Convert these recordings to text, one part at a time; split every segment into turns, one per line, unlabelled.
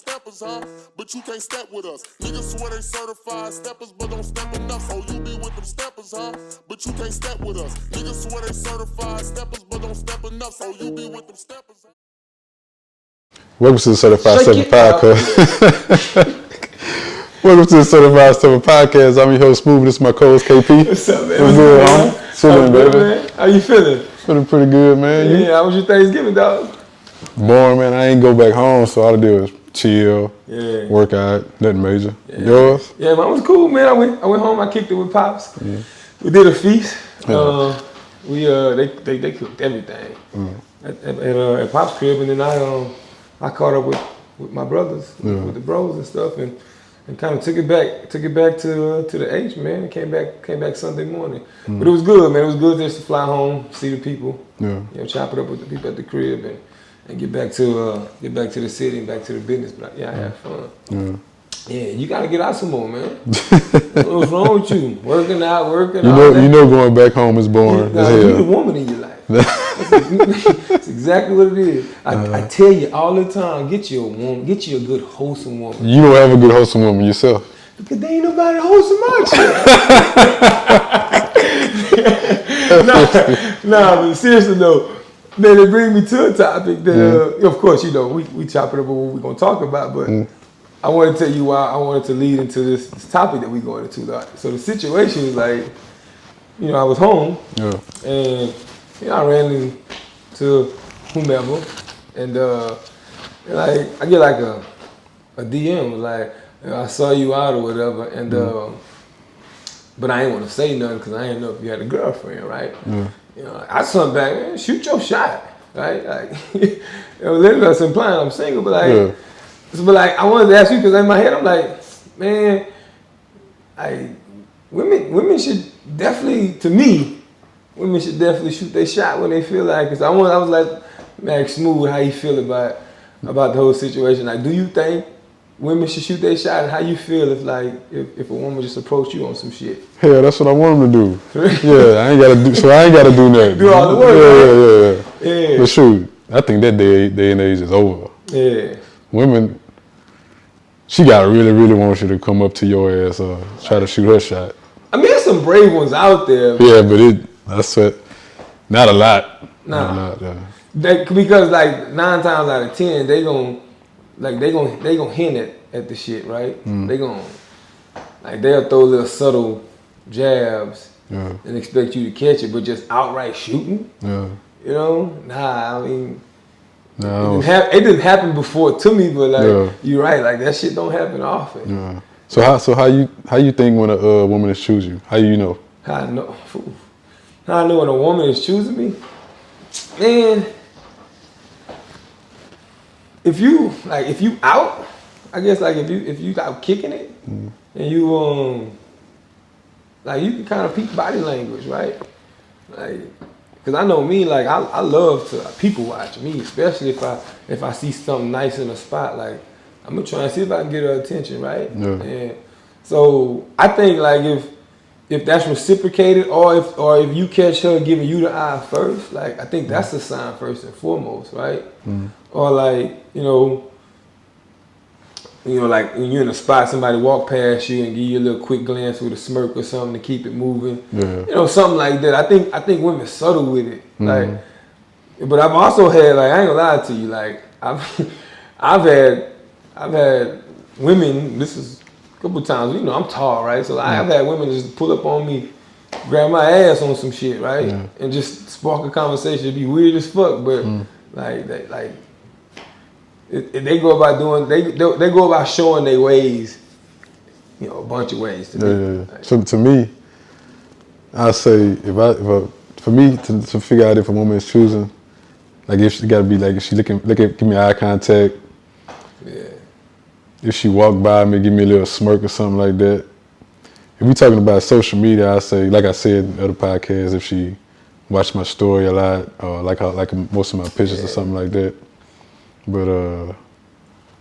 steppers, huh? But you can't step with us. Niggas swear they certified steppers, but don't step enough. So you be with them steppers, huh? But you can't step with us. Niggas swear they certified steppers, but don't step enough. So you be with them steppers.
Welcome to the Certified Stepper Podcast. Welcome to the Certified Stepper Podcast. I'm your host, Smooth. This is my co-host, KP.
What's up, man?
What's good, homie? Chilling, baby.
Man? How you feeling?
Feeling pretty good, man.
Yeah, how was your Thanksgiving, dog?
Boring, man. I ain't go back home, so all I did was chill,
Yeah.
work out, nothing major.
Yeah.
Yours?
Yeah, mine was cool, man. I went home. I kicked it with Pops. Yeah. We did a feast.
Yeah.
They cooked everything at Pop's crib, and then I caught up with my brothers, with the bros and stuff, and kind of took it back to the H, man. And came back Sunday morning, but it was good, man. It was good just to fly home, see the people, chop it up with the people at the crib, and get back to the city and back to the business. But I had fun. Yeah, you gotta get out some more, man. What's wrong with you? Working out.
You know, going back home is boring.
You the woman in your life. That's exactly what it is. I tell you all the time, get you a woman, get you a good wholesome woman.
You don't have a good wholesome woman yourself.
Because there ain't nobody wholesome out here. Nah, but seriously though, man, it brings me to a topic that, of course, you know, we chop it up with what we're gonna talk about, but I want to tell you why I wanted to lead into this topic that we're going into. So the situation is like, you know, I was home, and I ran into whomever, and like I get like a DM like, I saw you out or whatever, and but I ain't want to say nothing because I didn't know if you had a girlfriend, right? You know, I sent back, man, shoot your shot, right? Like, you know, literally that's implying I'm single, but like. But like, I wanted to ask you because in my head I'm like, man, women should definitely, to me, women should definitely shoot their shot when they feel like. Cause I was like, man, Smooth, how you feel about the whole situation? Like, do you think women should shoot their shot? And how you feel if a woman just approached you on some shit?
Yeah, that's what I want them to do. I ain't gotta do nothing.
Do all the work. Yeah.
But shoot, I think that day and age is over.
Yeah.
Women, she gotta really, really want you to come up to your ass or try to shoot her shot.
I mean, there's some brave ones out there.
Yeah, but that's what, not a lot.
Nah. Because like 9 times out of 10, they gonna hint at the shit, right? They'll throw little subtle jabs and expect you to catch it, but just outright shooting. Yeah. You know? Nah, I mean. No. It didn't happen before to me, but like you're right, like that shit don't happen often.
Yeah. So how you think when a woman is choosing you? How you know?
How I know when a woman is choosing me? Man, if you out, I guess like if you out kicking it and you like you can kind of peep body language, right? Like, cause I know me, like I love to people watch me, especially if I see something nice in a spot. Like I'm gonna try and see if I can get her attention, right? Yeah. And so I think like if that's reciprocated, or if you catch her giving you the eye first, like I think that's a sign first and foremost, right? Or like you know, like when you're in a spot, somebody walk past you and give you a little quick glance with a smirk or something to keep it moving. Yeah. You know, something like that. I think women subtle with it. Like, but I've also had, like, I ain't gonna lie to you, like I've had women. This is a couple times. You know, I'm tall, right? So I've had women just pull up on me, grab my ass on some shit, right, and just spark a conversation. It'd be weird as fuck, but they go about doing. They go about showing their ways. You know, a bunch of ways to me. Like,
so to me, I say for me to figure out if a woman is choosing, like if she gotta be like if she give me eye contact. Yeah. If she walk by me, give me a little smirk or something like that. If we talking about social media, I say, like I said in other podcasts, if she watch my story a lot, or like most of my pictures or something like that. But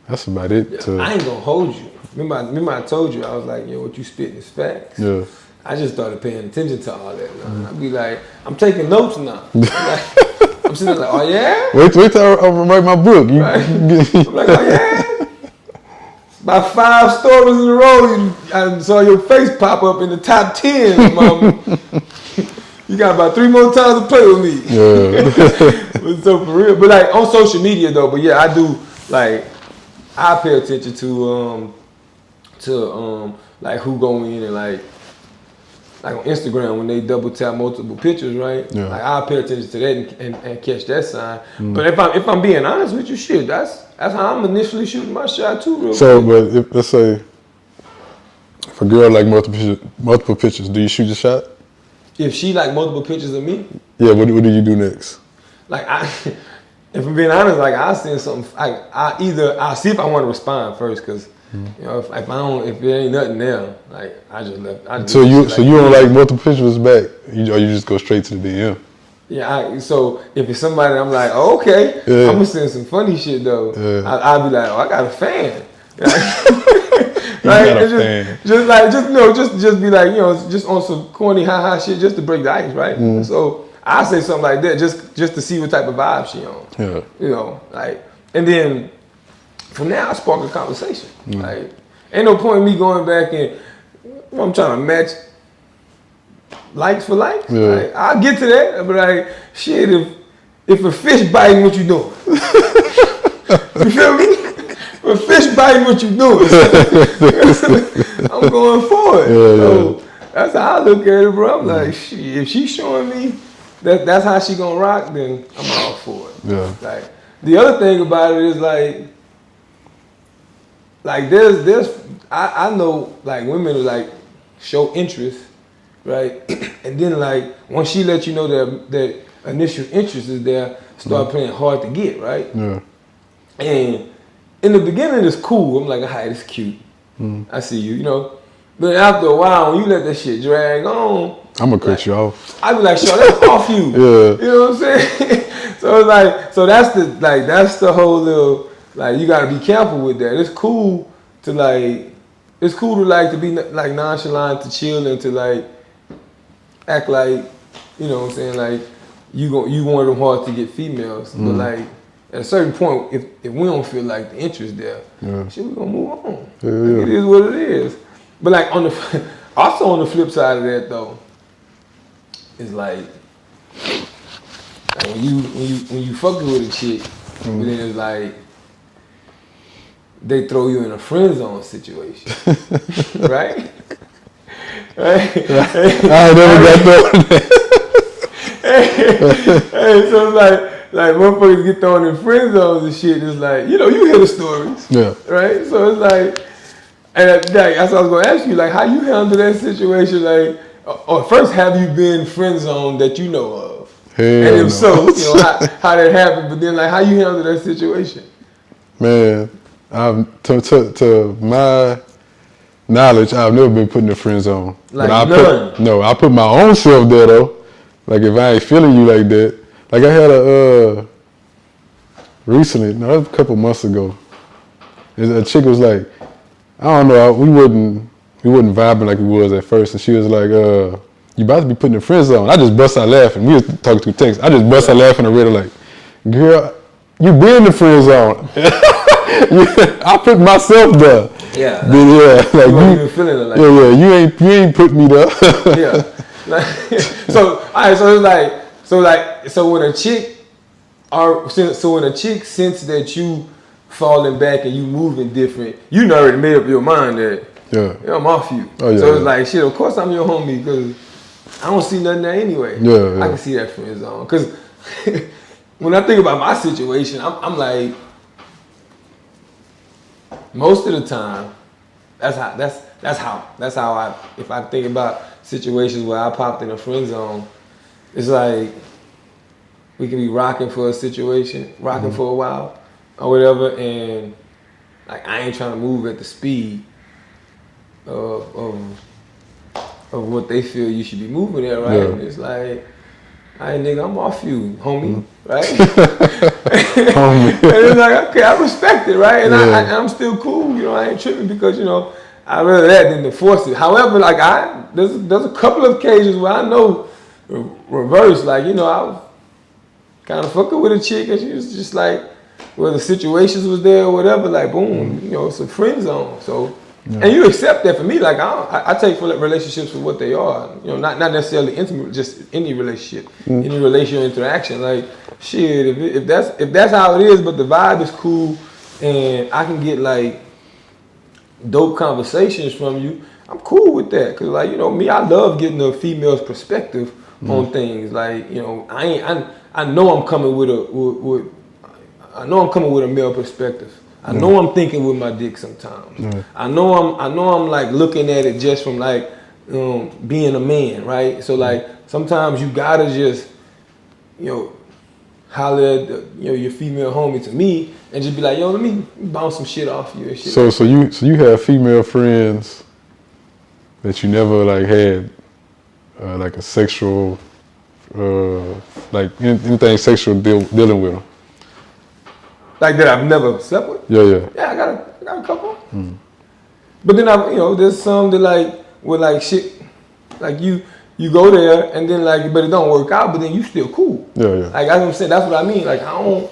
that's about it.
I ain't gonna hold you. Remember I told you, I was like, yo, what you spitting is facts. Yeah. I just started paying attention to all that. I'd be like, I'm taking notes now. I'm sitting there like, oh yeah?
Wait till I write my book.
Right. I'm like, oh yeah? About 5 stories in a row, I saw your face pop up in the top 10, mama. You got about 3 more times to play with me.
Yeah.
But so for real, but like on social media though, but yeah, I do like I pay attention to like who go in and like on Instagram when they double tap multiple pictures, right?
Yeah.
Like I'll pay attention to that and catch that sign. But if I'm being honest with you, shit, that's how I'm initially shooting my shot too. Real
So,
quick.
but if, let's say, if a girl like multiple pictures, do you shoot the shot?
If she like multiple pictures of me,
Yeah. What do you do next?
like if I'm being honest, like I'll send something. I'll see if I want to respond first, cause you know if there ain't nothing there, like I just left.
So you don't like multiple pictures back, or you just go straight to the DM?
Yeah, so if it's somebody I'm like, oh, okay,
Yeah.
I'm gonna send some funny shit though.
Yeah.
I'll be like, oh, I got a fan.
got a fan.
Just be like, just on some corny ha shit, just to break the ice, right? So I say something like that, just to see what type of vibe she on.
Yeah.
And then from there I spark a conversation. Like, ain't no point in me going back and I'm trying to match likes for likes.
Yeah.
Like, I'll get to that, but like, shit, if a fish biting, what you doing? You feel me? If a fish biting, what you doing? I'm going for it.
Yeah,
So that's how I look at it, bro. I'm like, shit, if she's showing me that's how she gonna rock, then I'm all for it.
Yeah.
Like, the other thing about it is like there's I know like women who like show interest, right? And then like once she lets you know that initial interest is there, start playing hard to get, right?
Yeah.
And in the beginning it's cool. I'm like, alright, it's cute. I see you, But after a while, when you let that shit drag on,
I'm gonna cut you off.
I be like, sure, that's off you.
Yeah.
You know what I'm saying? So it's like, that's the whole little, like, you gotta be careful with that. It's cool to be like nonchalant, to chill, and to like act like, you know what I'm saying, like you want them hard to get females, but like at a certain point, if we don't feel like the interest there, shit, we gonna move on.
Yeah,
Like,
yeah.
it is what it is. But like on the flip side of that though, it's like when you fucking with a chick, but then it's like they throw you in a friend zone situation, right? Right?
I never got that.
Hey, so it's like motherfuckers get thrown in friend zones and shit. It's like, you hear the stories,
Yeah.
right? So it's like, and that's what I was gonna ask you, like, how you handle that situation, like, or first, have you been friend zoned that you know of?
Hell
And if
no.
so, how that happened, but then like how you handle that situation?
Man, to my knowledge, I've never been put in a friend zone.
Like
But
none?
I put my own self there though. Like if I ain't feeling you like that. Like I had recently, no, a couple months ago, a chick was like, I don't know, we wasn't vibing like we was at first, and she was like, you about to be put in the friend zone. I just bust out laughing. We was talking through text. I just bust out laughing and read her like, girl, you been in the friend zone. I put myself there.
Yeah.
Then, like
you weren't even feeling it like
that. You ain't put me there.
Yeah. So it's like, so when a chick sense that you falling back and you moving different, you already made up your mind that I'm off you.
Oh, yeah,
so it's like, shit, of course I'm your homie because I don't see nothing there anyway.
Yeah.
I can see that friend zone. Because when I think about my situation, I'm like, most of the time, that's how I, if I think about situations where I popped in a friend zone, it's like we can be rocking for a situation, rocking for a while or whatever, and like I ain't trying to move at the speed of what they feel you should be moving at, right?
Yeah.
And it's like, hey nigga, I'm off you, homie, right?
Homie.
And it's like, okay, I respect it, right? And I'm still cool, I ain't tripping because, I'd rather that than to force it. However, like there's a couple of occasions where I know reverse, like, I was kind of fucking with a chick and she was just like, whether situations was there or whatever, like boom, you know, it's a friend zone. So, and you accept that. For me, like I take relationships for what they are. You know, not necessarily intimate, just any relationship, any relational interaction. Like shit, if that's how it is, but the vibe is cool, and I can get like dope conversations from you, I'm cool with that. Cause like, you know, me, I love getting a female's perspective on things. Like, you know, I know I'm coming with a male perspective. I know I'm thinking with my dick sometimes. I know I'm like looking at it just from like being a man, right? So like sometimes you gotta just, you know, holler at your female homie to me and just be like, yo, let me bounce some shit off you and shit.
So you have female friends that you never like had like a sexual like anything sexual dealing with them?
Like that I've never slept with?
Yeah.
Yeah, I got a couple. But then there's some that like with like shit, like you go there and then like, but it don't work out, but then you still cool.
Yeah.
Like that's what I'm saying. That's what I mean. Like I don't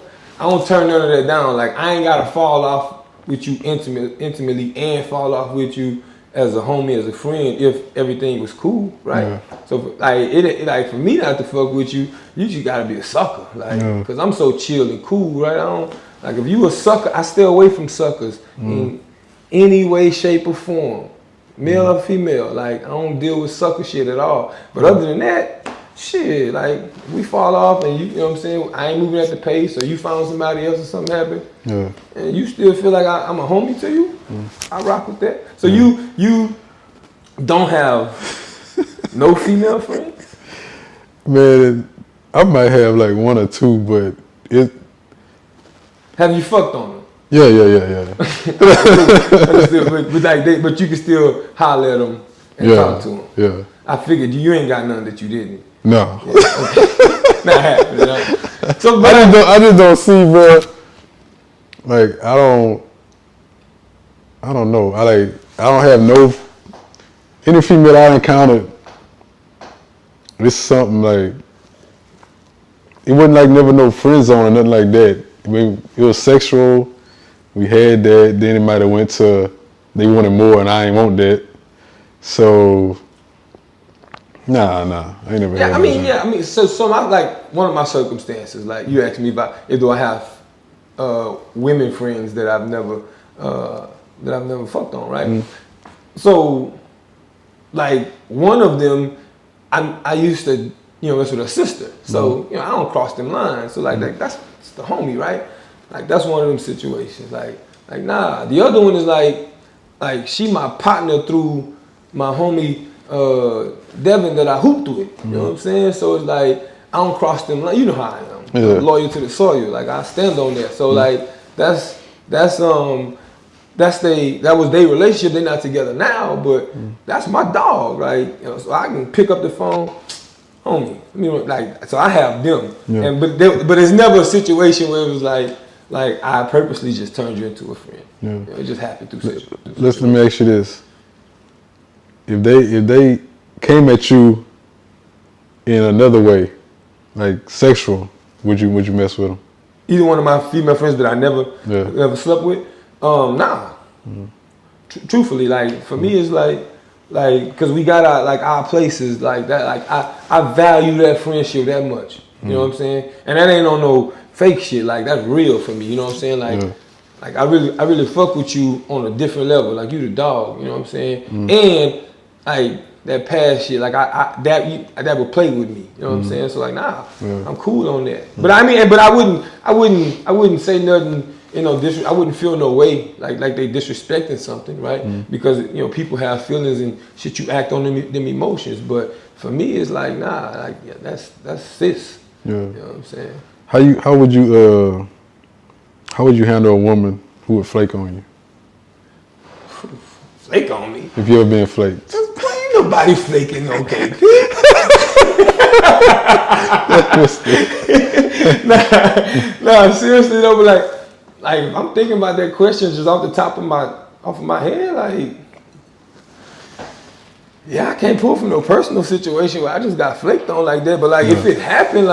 turn none of that down. Like I ain't gotta fall off with you intimately and fall off with you as a homie, as a friend, if everything was cool, right? Yeah. So like it like for me not to fuck with you, you just gotta be a sucker, like, cause I'm so chill and cool, right? I don't like if you a sucker, I stay away from suckers in any way, shape, or form, male or female. Like I don't deal with sucker shit at all. But other than that, shit, like we fall off and you know what I'm saying, I ain't moving at the pace, or you found somebody else or something happened, and you still feel like I'm a homie to you, I rock with that. So you don't have no female friends?
Man, I might have like one or two, but it.
Have you fucked on them?
Yeah.
but you can still holler at them and talk to them.
Yeah.
I figured you ain't got none that you didn't.
No.
Yeah, okay. Not happening. Right? So,
I just don't see, bro. Like I don't know. I don't have no any female I encountered. It's something like it wasn't like never no friend zone or nothing like that. I mean, it was sexual. We had that. Then it might have went to they wanted more and I ain't want that. So nah. I ain't never had that.
I mean, so my, like one of my circumstances, like you asked me about, do I have women friends that I've never fucked on, right? So, like one of them, I used to, mess with her sister. So, I don't cross them lines. So like that's the homie, right? Like that's one of them situations. Like nah. The other one is like she my partner through my homie Devin that I hooped with. You know what I'm saying? So it's like I don't cross them lines. You know how I am. I'm loyal to the soil. Like I stand on that. So like that was their relationship. They're not together now, but that's my dog, right? So I can pick up the phone, homie. So I have them, but it's never a situation where it was like I purposely just turned you into a friend. It just happened through sexual.
Let me ask you this: if they came at you in another way, like sexual, would you mess with them?
Either one of my female friends that I never slept with. Nah. Truthfully, like for me, it's like, cause we got our places like that. Like I value that friendship that much. You know what I'm saying? And that ain't on no fake shit. Like that's real for me. You know what I'm saying? Like I really fuck with you on a different level. Like you the dog. You know what I'm saying? And like that past shit, like that would play with me. You know what I'm saying? So like I'm cool on that. But I wouldn't say nothing. I wouldn't feel no way like they disrespecting something, right? Because people have feelings and shit. You act on them emotions, but for me it's like that's sis. You know what I'm saying?
How would you handle a woman who would flake on you?
Flake on me?
If you ever been flaked?
Ain't nobody flaking on KP. Nah, seriously though, but like if I'm thinking about that question just off the top of my head, like I can't pull from no personal situation where I just got flaked on like that. But if it happened,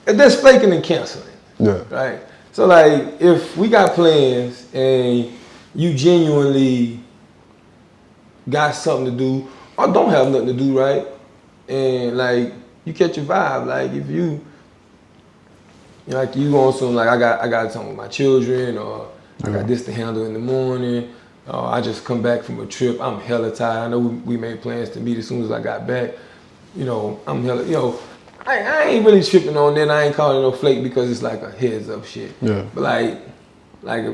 That's flaking and canceling.
Yeah.
Right? So, like, if we got plans and you genuinely got something to do or don't have nothing to do, right? And, like, you catch your vibe. Like, if you on some, like, I got something with my children, or I got this to handle in the morning, or I just come back from a trip, I'm hella tired. I know we made plans to meet as soon as I got back. You know, I'm hella, you know, I ain't really tripping on that. I ain't calling it no flake because it's like a heads up shit. Yeah. But like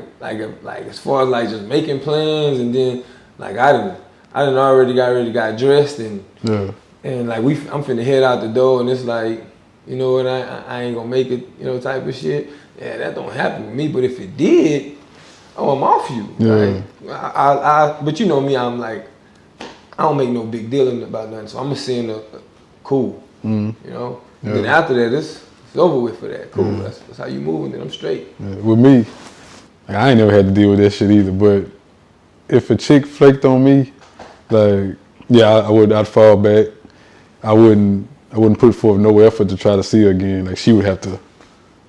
as far as like just making plans, and then like I done already got dressed and like I'm finna head out the door, and it's like, you know what, I ain't gonna make it, you know, type of shit. Yeah, that don't happen with me. But if it did, oh, I'm off you. Yeah. Like, but you know me, I'm like, I don't make no big deal about nothing. So I'm gonna send a cool. You know? Yeah. Then after that, it's over with for that. Cool. That's how you move, and then I'm straight. Yeah.
With me, like, I ain't never had to deal with that shit either. But if a chick flaked on me, like, yeah, I'd fall back. I wouldn't put forth no effort to try to see her again. Like, she would have to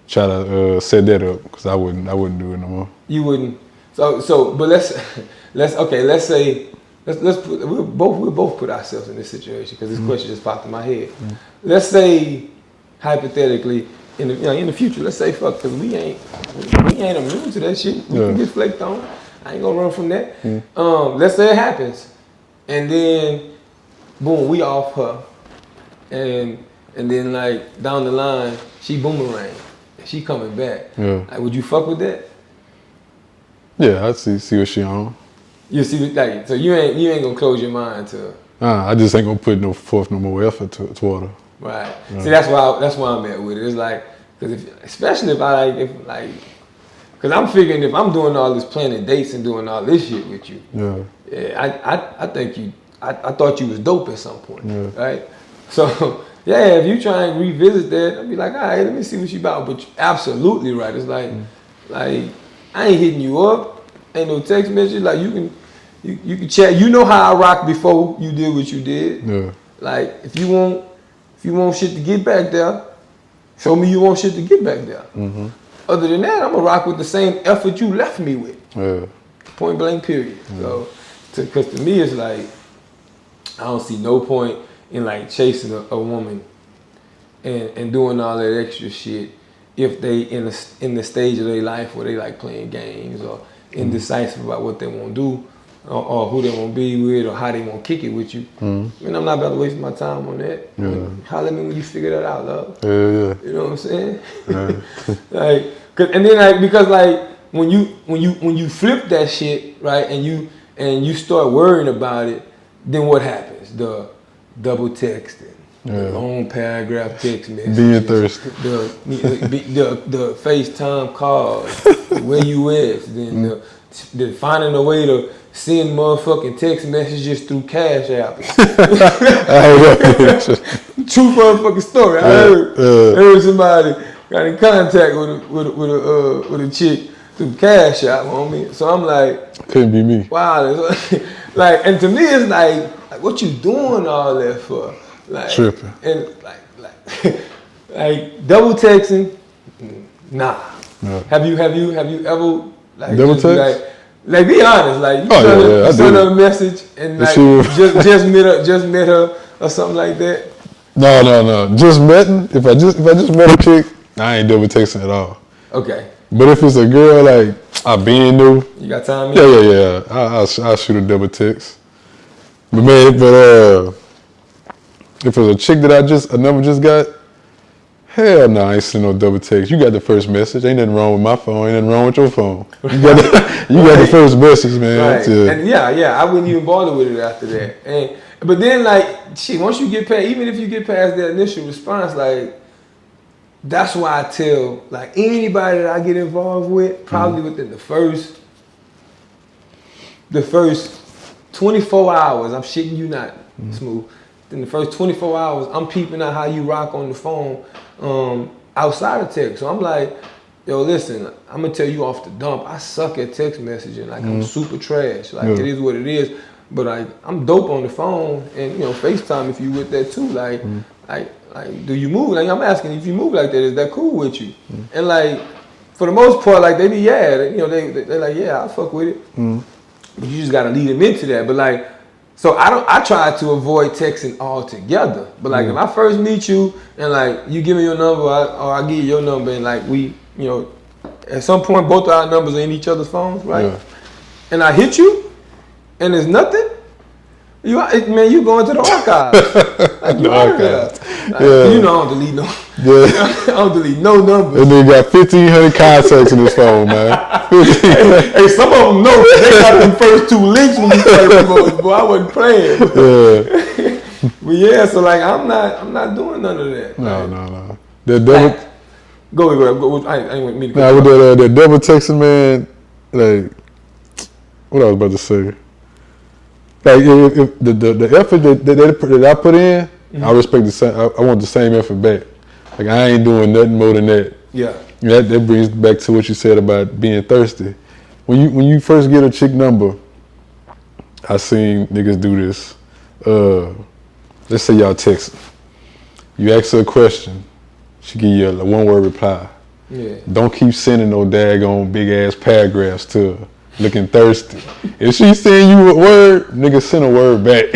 try to set that up, because I wouldn't do it no more.
You wouldn't. So, but let's say we'll both put ourselves in this situation, because this question just popped in my head. Let's say, hypothetically, in the future, let's say fuck, because we ain't immune to that shit. We can get flaked on. I ain't gonna run from that. Let's say it happens, and then boom, we off her, and then like down the line, she boomerang, and she coming back. Yeah. Like, would you fuck with that?
Yeah, I see what she on.
You see, like, so you ain't gonna close your mind to.
I just ain't gonna put forth no more effort toward her.
Right. See, that's why I'm at with it. It's like, especially because I'm figuring if I'm doing all this planning dates and doing all this shit with you. Yeah. I think I thought you was dope at some point. Yeah. Right. So yeah, if you try and revisit that, I'd be like, all right, let me see what she about. But you're absolutely right. It's like I ain't hitting you up. Ain't no text message. Like, you can chat. You know how I rocked before you did what you did. Yeah. Like, if you want shit to get back there, show me you want shit to get back there. Mm-hmm. Other than that, I'm gonna rock with the same effort you left me with. Yeah. Point blank, period. Yeah. So, because to me, it's like, I don't see no point in like chasing a woman and doing all that extra shit if they in the stage of their life where they like playing games or indecisive about what they want to do or who they want to be with or how they want to kick it with you. I mean, I'm not about to waste my time on that. Yeah. Holler at me when you figure that out, love. Yeah. You know what I'm saying? Yeah. And then because when you flip that shit, right, and you start worrying about it, then what happens? The double texting. The long paragraph text message.
Being thirsty.
The FaceTime calls. Where you at? Then the finding a way to send motherfucking text messages through Cash App. True motherfucking story. I heard somebody got in contact with a chick through Cash App, homie. So I'm like,
couldn't be me.
Wow. Like, and to me it's like what you doing all that for? Like, tripping. And like double texting, nah. No. Have you ever like
double text?
Like be honest, like you send her a message and like just met her or something like that?
No. Just met her. If I just met a chick, I ain't double texting at all. Okay. But if it's a girl like I been knew,
you got time?
Yeah. I'll shoot a double text. But man, if it was a chick that I never just got, hell no, I ain't send no double text. You got the first message. Ain't nothing wrong with my phone. Ain't nothing wrong with your phone. You got the first message, man.
Right. And yeah, I wouldn't even bother with it after that. But then like, shit, once you get past, even if you get past that initial response, like, that's why I tell like anybody that I get involved with, probably within the first 24 hours, I'm shitting you not, Smooth. In the first 24 hours, I'm peeping out how you rock on the phone outside of text. So I'm like, yo, listen, I'm gonna tell you off the dump, I suck at text messaging. Like, I'm super trash. Like, it is what it is. But I'm dope on the phone, and FaceTime if you with that too. Like like, do you move? Like, I'm asking if you move like that, is that cool with you? And like, for the most part, like, they be, they're like, yeah, I fuck with it. But you just gotta lead them into that. But like, so I try to avoid texting altogether. But like, if I first meet you and like, you give me your number, or I give you your number, and like, we, at some point, both of our numbers are in each other's phones, right? Yeah. And I hit you, and there's nothing. You going to the archives. Like, the archives. Like, I don't delete no. I don't delete no numbers.
And then got 1,500 contacts in his phone, man.
Hey, some of them know they got them first 2 links when you started promoting, boy. I wasn't playing. Yeah. But yeah, so like, I'm not doing none of that.
No. The devil.
Go ahead. I ain't want me to go.
Nah, with the devil texting, man. Like, what I was about to say. Like, if the effort that I put in, I respect the same. I want the same effort back. Like, I ain't doing nothing more than that. Yeah. That brings back to what you said about being thirsty. When you first get a chick number, I seen niggas do this. Let's say y'all texting. You ask her a question, she give you a 1-word reply. Yeah. Don't keep sending no daggone big ass paragraphs to her. Looking thirsty. If she send you a word, nigga, send a word back.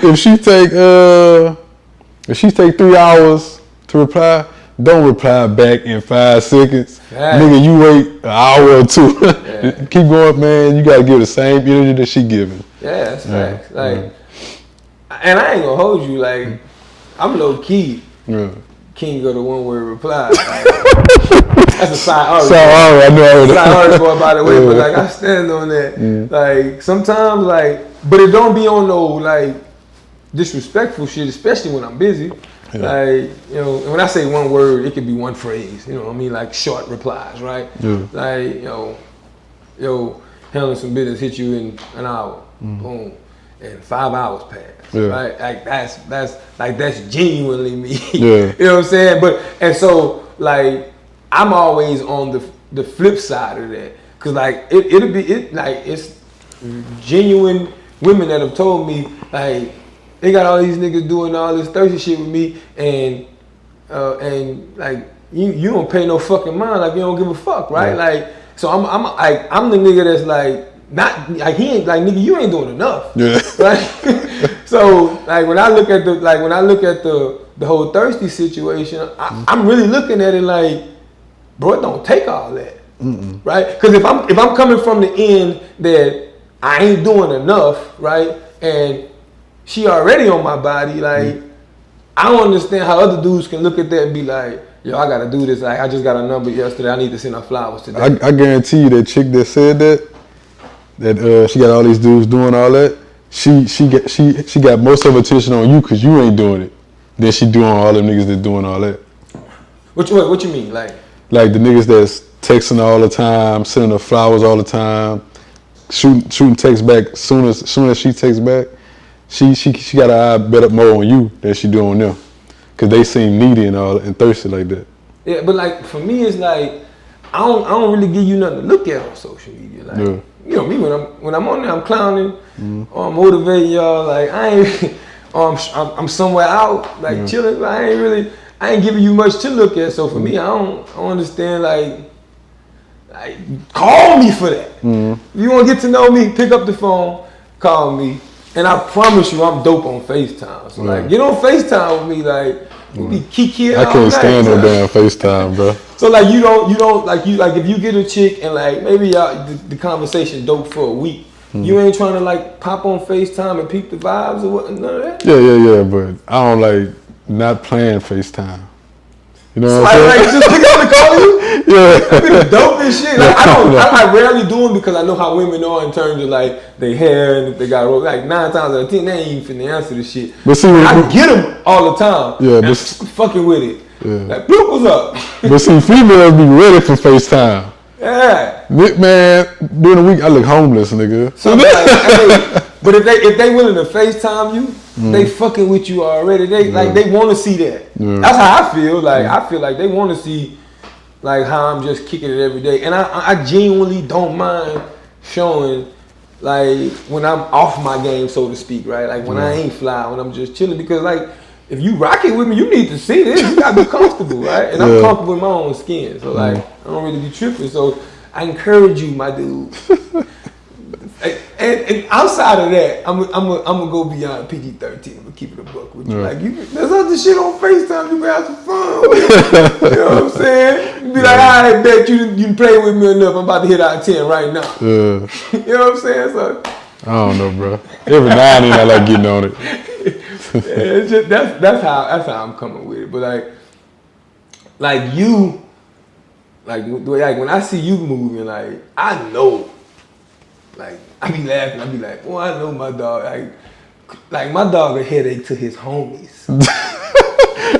if she take 3 hours to reply, don't reply back in 5 seconds. Right. Nigga, you wait an hour or 2. Yeah. Keep going, man. You gotta give the same energy that she giving.
Yeah, that's facts. Like, and I ain't gonna hold you. Like, I'm low key. Yeah. King of the 1-word reply. That's a side article. I know. Side article, by the way, but like, I stand on that. Like, sometimes, like, but it don't be on no like disrespectful shit, especially when I'm busy. Yeah. Like, when I say 1 word, it could be 1 phrase. You know what I mean? Like, short replies, right? Yeah. Like, handling some business, hit you in an hour. Boom. And 5 hours pass. Yeah. Right? Like, that's genuinely me. Yeah. You know what I'm saying? But, and so, like, I'm always on the flip side of that. Cause like, it's genuine women that have told me, like, they got all these niggas doing all this thirsty shit with me, and like, you don't pay no fucking mind, like, you don't give a fuck, right? Yeah. Like, so I'm the nigga that's like, not like, he ain't like, nigga, you ain't doing enough. Yeah. Right? So like, when I look at the whole thirsty situation, I'm really looking at it like, bro, it don't take all that. Right? Because if I'm coming from the end that I ain't doing enough, right? And she already on my body, like, I don't understand how other dudes can look at that and be like, yo, I gotta do this. Like, I just got a number yesterday. I need to send her flowers today.
I guarantee you that chick that said that she got all these dudes doing all that, she got most of her attention on you because you ain't doing it. Then she doing all them niggas that doing all that.
What you mean? Like
the niggas that's texting all the time, sending her flowers all the time, shooting texts back. Soon as she texts back, she got her eye bet up more on you than she do on them, cause they seem needy and thirsty like that.
Yeah, but like, for me, it's like, I don't really give you nothing to look at on social media. Like, you know me, when I'm on there, I'm clowning, or I'm motivating y'all. Like, I ain't, I'm somewhere out, like, chilling. I ain't giving you much to look at. So for me, I don't understand, like, call me for that. If you want to get to know me, pick up the phone, call me, and I promise you, I'm dope on FaceTime. So like, get on FaceTime with me, like, we be kiki.
I can't stand no damn FaceTime, bro.
So like, you don't like if you get a chick and like, maybe y'all the conversation dope for a week. You ain't trying to like pop on FaceTime and peep the vibes or what, none of that?
Yeah, but I don't like not playing FaceTime. You know what I'm saying?
Like, just pick up and call you? Yeah. That'd be the dopest shit. Like, I rarely do them because I know how women are in terms of like their hair, and if they got like 9 times out of 10, they ain't even finna answer the shit.
But see,
I get them all the time. Yeah, but fucking with it. Yeah. Like, Bloop, what's up?
But see, females be ready for FaceTime.
Yeah.
Man, during the week I look homeless, nigga.
So like, but if they willing to FaceTime you, they fucking with you already. They like, they want to see that. Yeah. That's how I feel. Like, I feel like they want to see like how I'm just kicking it every day, and I genuinely don't mind showing like when I'm off my game, so to speak, right? Like when I ain't fly, when I'm just chilling, because like if you rock it with me, you need to see this. You gotta be comfortable, right? And I'm comfortable in my own skin, so like I don't really be tripping. So I encourage you, my dude. And outside of that, I'm gonna go beyond PG-13. I'm gonna keep it a buck with you. Like there's other shit on FaceTime. You can have some fun with. You know what I'm saying? You be like, I bet you can play with me enough. I'm about to hit out of 10 right now. You know what I'm saying? So
I don't know, bro. Every now and then I like getting on it.
It's just that's how I'm coming with it. But like you, like when I see you moving, like I know, like I be laughing. I be like, boy, I know my dog. Like my dog a headache to his homies.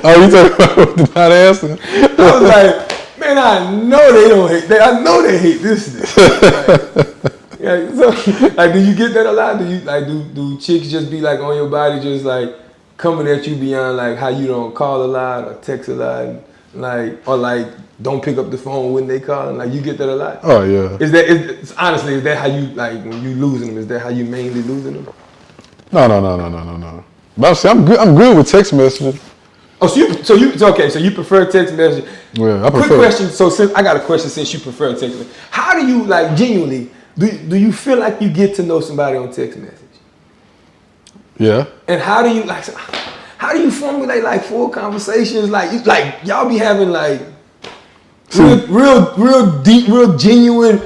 Oh, you talking about the not answering?
I was like, man, I know they don't hate. I know they hate this nigga. Yeah, so like, do you get that a lot? Do you like do chicks just be like on your body, just like coming at you beyond like how you don't call a lot or text a lot, like or like don't pick up the phone when they call? Like you get that a lot?
Oh yeah.
Honestly, is that how you like when you losing them? Is that how you mainly losing them?
No. But I'm good with text messaging.
Oh, so you prefer text message?
Yeah, I prefer.
Quick question. So since I got a question, since you prefer text message, how do you like genuinely? Do you feel like you get to know somebody on text message?
Yeah. And
how do you formulate like full conversations? Like y'all be having like real deep, real genuine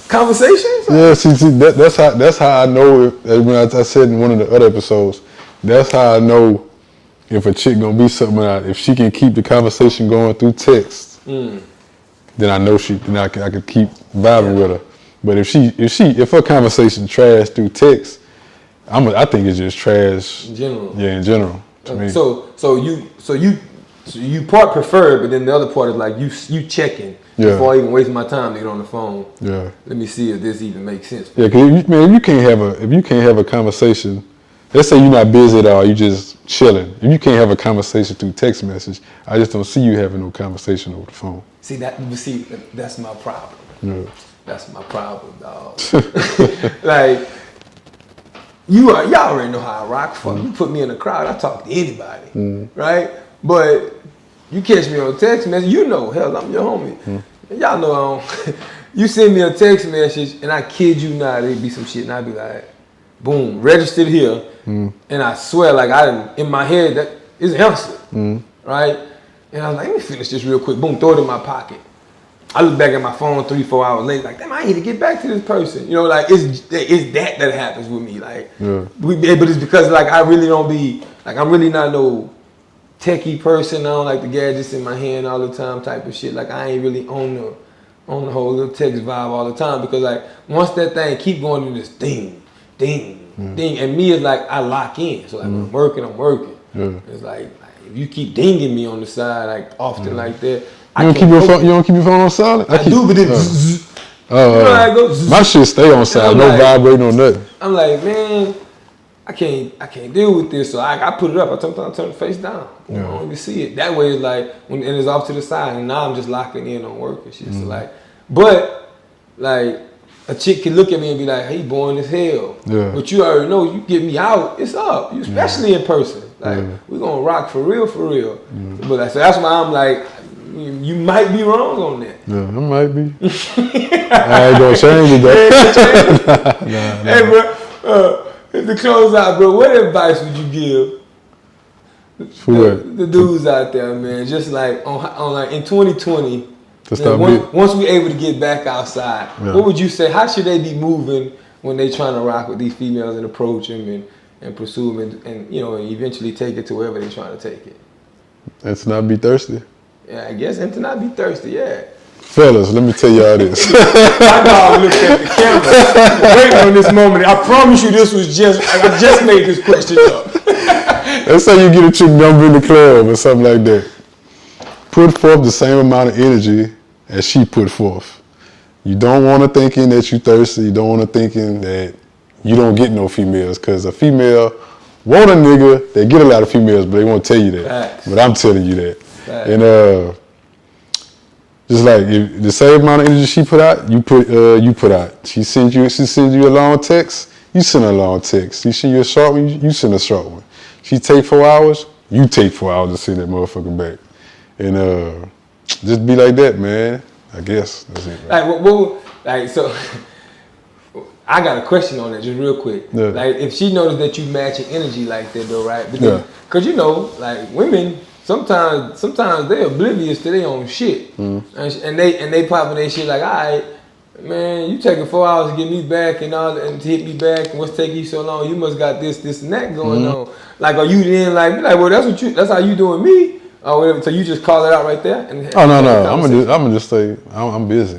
conversations?
Yeah, see, that's how I know when I said in one of the other episodes, that's how I know if a chick gonna be something if she can keep the conversation going through text, then I know then I can keep vibing with her. But if her conversation trash through text, I think it's just trash.
In general.
Yeah, in general. To me.
So you part prefer, but then the other part is like you checking before I even waste my time to get on the phone. Yeah. Let me see if this even makes sense.
Yeah, because if you can't have a conversation, let's say you're not busy at all, you just chilling. If you can't have a conversation through text message, I just don't see you having no conversation over the phone.
See that's my problem.
Yeah.
That's my problem, dog. Like, y'all already know how I rock. Fuck, you put me in a crowd, I talk to anybody, right? But you catch me on text message, you know, hell, I'm your homie. Y'all know you send me a text message, and I kid you not, it'd be some shit, and I'd be like, boom, registered here, and I swear, like, in my head, that is answered, right? And I was like, let me finish this real quick. Boom, throw it in my pocket. I look back at my phone 3-4 hours later, like, damn, I need to get back to this person. You know, like, it's that happens with me. Like, but it's because, like, I really don't be, like, I'm really not no techie person. I don't like the gadgets in my hand all the time type of shit. Like, I ain't really on the whole little text vibe all the time because, like, once that thing keep going to this ding, and me is like, I lock in. So, like, I'm working. Yeah. It's like, if you keep dinging me on the side, like, often like that,
You don't keep your phone on silent?
I do, but it you know how it goes.
My shit stay on silent, no vibrating or nothing.
I'm like, man, I can't deal with this. So I put it up. I sometimes turn the face down. I don't even see it. That way it's like and it's off to the side, and now I'm just locking in on work and shit. So like, but like a chick can look at me and be like, hey, boring as hell. Yeah. But you already know, you get me out, it's up. Especially in person. Like we're gonna rock for real. But like, so that's why I'm like, you might be wrong on that.
Yeah, I might be. I ain't gonna change it though. Nah.
Hey, bro, to close out, bro, what advice would you give the dudes out there, man? Just like on like in 2020, once we able to get back outside, what would you say? How should they be moving when they trying to rock with these females and approach them and pursue them and you know eventually take it to wherever they trying to take it?
And to not be thirsty.
Yeah, I guess, and to not be thirsty, yeah.
Fellas, let me tell y'all this.
My dog looked at the camera, waiting on this moment. I promise you this was I just made this question up.
Let's say you get a chick number in the club or something like that. Put forth the same amount of energy as she put forth. You don't want her thinking that you thirsty. You don't want her thinking that you don't get no females, because a female want a nigga. They get a lot of females, but they won't tell you that. Facts. But I'm telling you that. Facts. And just like the same amount of energy she put out, you put out. She sends you a long text, you send her a long text. She send you a short one, you send a short one. She take 4 hours, you take 4 hours to send that motherfucker back. And just be like that, man. I guess that's it.
Like, so I got a question on that, just real quick.
Yeah.
Like, if she noticed that you matching energy like that, though, right?
Yeah.
Because you know, like women, sometimes they're oblivious to their own shit, and they popping their shit like, all right, man, you taking 4 hours to get me back and all, and to hit me back, and what's taking you so long? You must got this, and that going on. Like, are you then like, be like, well, that's how you doing me, or whatever? So you just call it out right there? And
no, I'm gonna just say I'm busy.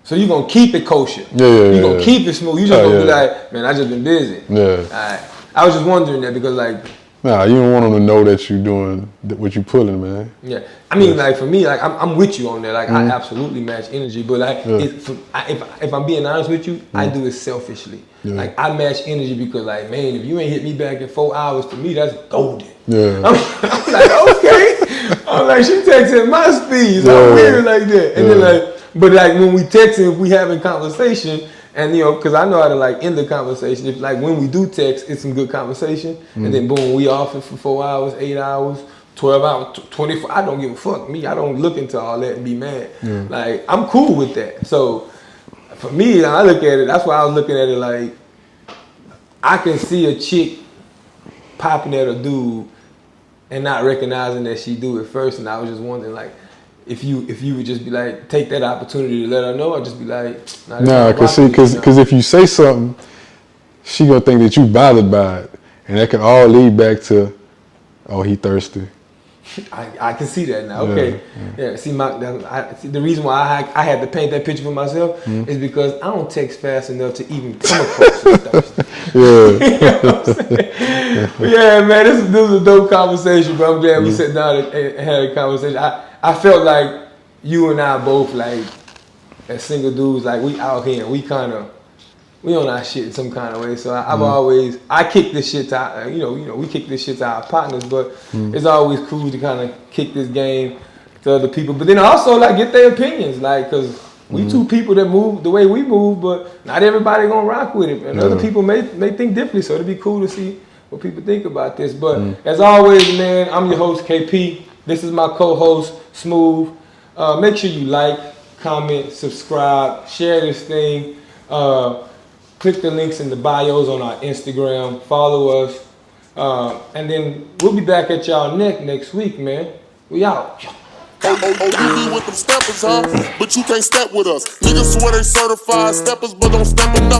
So you gonna keep it kosher?
Yeah.
You gonna keep it smooth? You just gonna be like, man, I just been busy.
Yeah.
All right. I was just wondering that because like.
Nah, you don't want them to know that you doing what you pulling, man.
Yeah. I mean, like for me, like I'm with you on that. Like I absolutely match energy, but like if I'm being honest with you, I do it selfishly. Yeah. Like I match energy because like, man, if you ain't hit me back in 4 hours, to me that's golden.
Yeah.
I'm like, okay. I'm like, she texting my speed. So I'm weird like that. And then like. But like when we texting, if we having conversation, and you know, because I know how to like end the conversation. If like when we do text, it's some good conversation, and then boom, we off it for 4 hours, 8 hours, 12 hours, 24. I don't give a fuck. Me, I don't look into all that and be mad. Like I'm cool with that. So for me, I look at it. That's why I was looking at it like I can see a chick popping at a dude and not recognizing that she do it first, and I was just wondering like. If you would just be like, take that opportunity to let her know, or just be like,
nah, cause if you say something, she gonna think that you bothered by it, and that can all lead back to, oh, he thirsty.
I can see that now. Okay, yeah. See, the reason why I had to paint that picture for myself is because I don't text fast enough to even come across as thirsty. You know what I'm saying? Yeah, man, this was a dope conversation, but I'm glad we sat down and had a conversation. I felt like you and I both, like, as single dudes, like, we out here and we on our shit in some kind of way. So I kick this shit to, we kick this shit to our partners, but it's always cool to kind of kick this game to other people. But then also, like, get their opinions, like, because we two people that move the way we move, but not everybody gonna rock with it. And other people may think differently, so it'd be cool to see what people think about this. But as always, man, I'm your host, KP. This is my co-host, Smooth. Make sure you like, comment, subscribe, share this thing. Click the links in the bios on our Instagram. Follow us. And then we'll be back at y'all next week, man. We out.
You be with them steppers, huh? But you can't step with us. Niggas swear they certified steppers, but don't step enough.